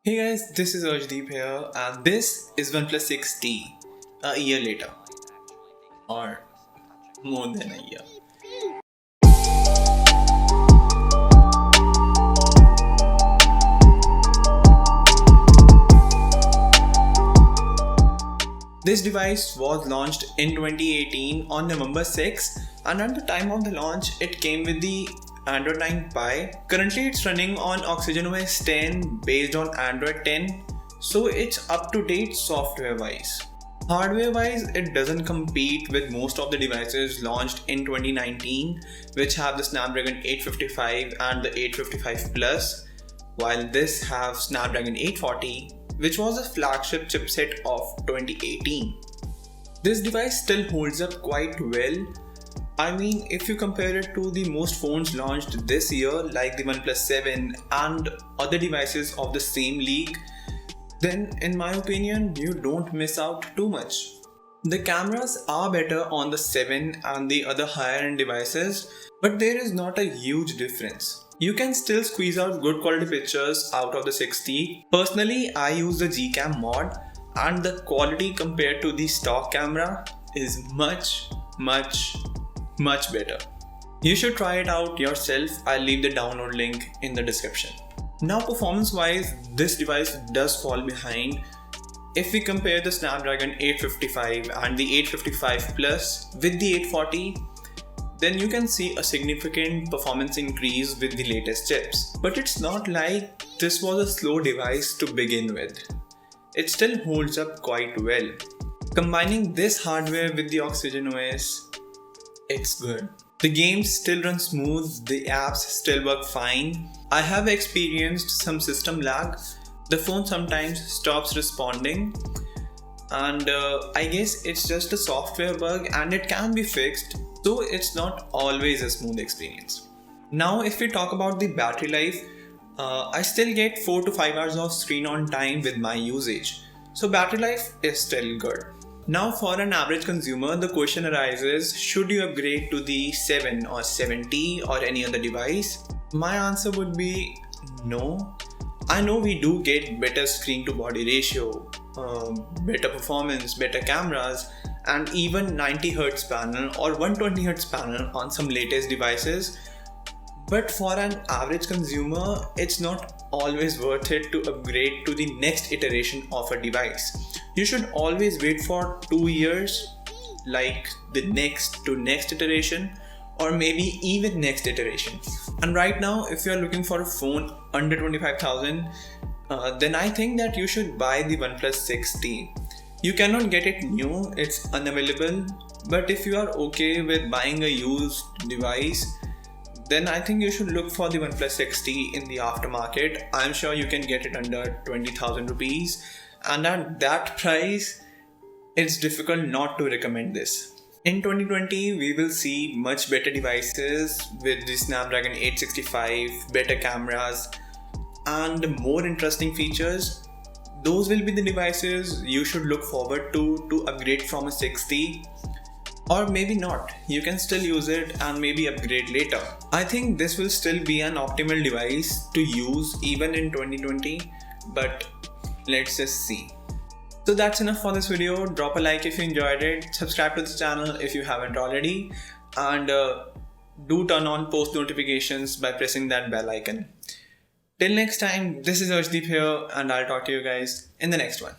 Hey guys, this is Arshdeep here and this is OnePlus 6T a year later or more than a year. This device was launched in 2018 on November 6 and at the time of the launch it came with the Android 9 Pie. Currently it's running on OS 10 based on Android 10, so it's up to date software wise. Hardware wise, it doesn't compete with most of the devices launched in 2019 which have the Snapdragon 855 and the 855 Plus, while this have Snapdragon 840 which was a flagship chipset of 2018. This device still holds up quite well. I mean, if you compare it to the most phones launched this year like the OnePlus 7 and other devices of the same league, then in my opinion you don't miss out too much. The cameras are better on the 7 and the other higher end devices, but there is not a huge difference. You can still squeeze out good quality pictures out of the 6T. Personally, I use the Gcam mod and the quality compared to the stock camera is much better. You should try it out yourself. I'll leave the download link in the description. Now performance wise, this device does fall behind. If we compare the Snapdragon 855 and the 855 Plus with the 840, then you can see a significant performance increase with the latest chips. But it's not like this was a slow device to begin with. It still holds up quite well. Combining this hardware with the OS, it's good. The games still run smooth, the apps still work fine. I have experienced some system lag. The phone sometimes stops responding and I guess it's just a software bug and it can be fixed, so it's not always a smooth experience. Now if we talk about the battery life, I still get 4 to 5 hours of screen on time with my usage, so battery life is still good. Now for an average consumer, the question arises, should you upgrade to the 7 or 7T or any other device? My answer would be no. I know we do get better screen to body ratio, better performance, better cameras, and even 90Hz panel or 120Hz panel on some latest devices. But for an average consumer, it's not always worth it to upgrade to the next iteration of a device. You should always wait for 2 years, like the next iteration, or maybe even next iteration. And right now, if you are looking for a phone under 25,000, then I think that you should buy the OnePlus 6T. You cannot get it new, it's unavailable, but if you are okay with buying a used device, then I think you should look for the OnePlus 6T in the aftermarket. I'm sure you can get it under 20,000 rupees, and at that price, it's difficult not to recommend this. In 2020, we will see much better devices with the Snapdragon 865, better cameras, and more interesting features. Those will be the devices you should look forward to upgrade from a 6T. Or maybe not, you can still use it and maybe upgrade later. I think this will still be an optimal device to use even in 2020, but let's just see. So that's enough for this video. Drop a like if you enjoyed it, subscribe to the channel if you haven't already, and do turn on post notifications by pressing that bell icon. Till next time, this is Arshdeep here and I'll talk to you guys in the next one.